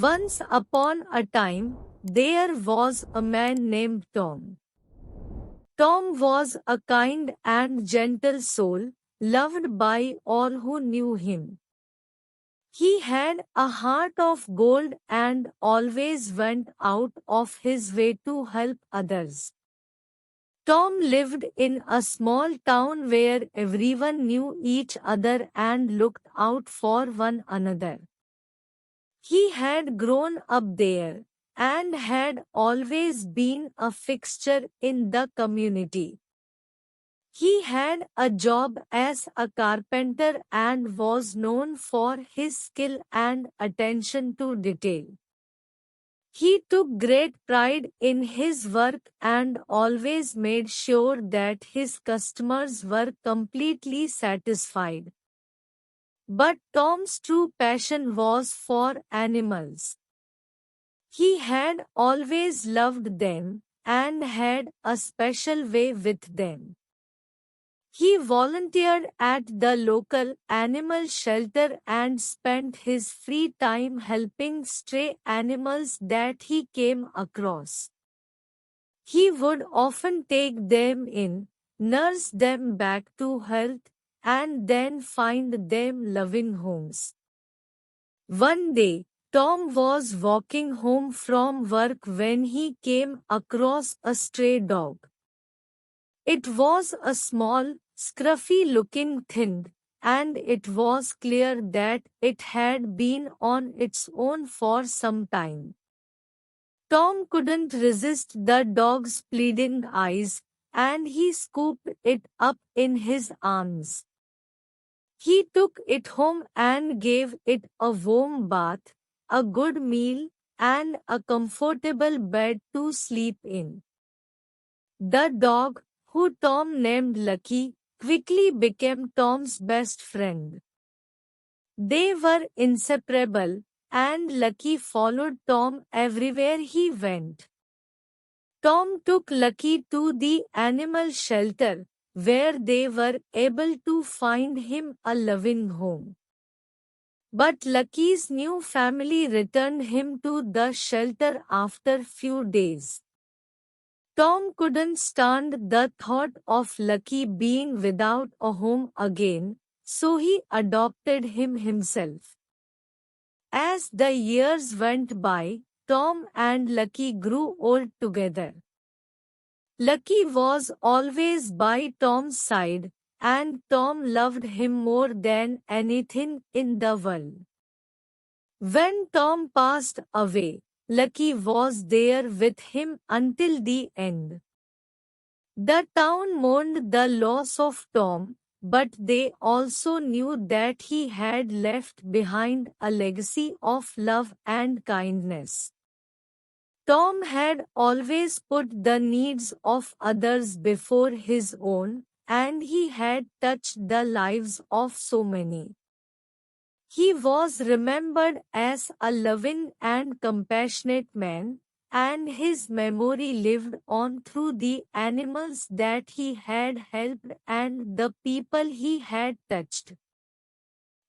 Once upon a time, there was a man named Tom. Tom was a kind and gentle soul, loved by all who knew him. He had a heart of gold and always went out of his way to help others. Tom lived in a small town where everyone knew each other and looked out for one another. He had grown up there and had always been a fixture in the community. He had a job as a carpenter and was known for his skill and attention to detail. He took great pride in his work and always made sure that his customers were completely satisfied. But Tom's true passion was for animals. He had always loved them and had a special way with them. He volunteered at the local animal shelter and spent his free time helping stray animals that he came across. He would often take them in, nurse them back to health, and then find them loving homes. One day, Tom was walking home from work when he came across a stray dog. It was a small, scruffy-looking thing, and it was clear that it had been on its own for some time. Tom couldn't resist the dog's pleading eyes, and he scooped it up in his arms. He took it home and gave it a warm bath, a good meal, and a comfortable bed to sleep in. The dog, who Tom named Lucky, quickly became Tom's best friend. They were inseparable, and Lucky followed Tom everywhere he went. Tom took Lucky to the animal shelter, where they were able to find him a loving home. But Lucky's new family returned him to the shelter after few days. Tom couldn't stand the thought of Lucky being without a home again, so he adopted him himself. As the years went by, Tom and Lucky grew old together. Lucky was always by Tom's side, and Tom loved him more than anything in the world. When Tom passed away, Lucky was there with him until the end. The town mourned the loss of Tom, but they also knew that he had left behind a legacy of love and kindness. Tom had always put the needs of others before his own, and he had touched the lives of so many. He was remembered as a loving and compassionate man, and his memory lived on through the animals that he had helped and the people he had touched.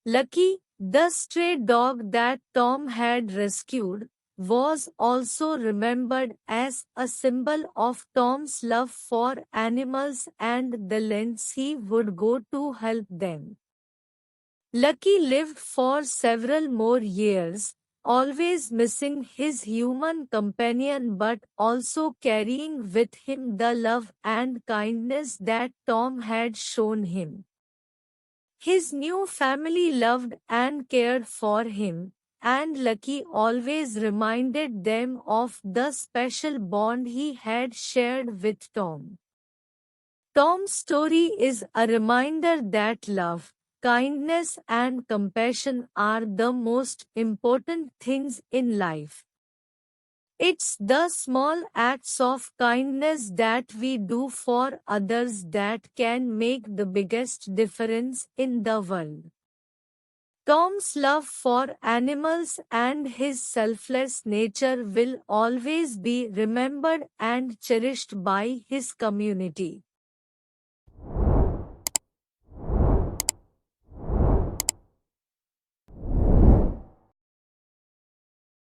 Lucky, the stray dog that Tom had rescued, was also remembered as a symbol of Tom's love for animals and the lengths he would go to help them. Lucky lived for several more years, always missing his human companion but also carrying with him the love and kindness that Tom had shown him. His new family loved and cared for him, and Lucky always reminded them of the special bond he had shared with Tom. Tom's story is a reminder that love, kindness and compassion are the most important things in life. It's the small acts of kindness that we do for others that can make the biggest difference in the world. Tom's love for animals and his selfless nature will always be remembered and cherished by his community.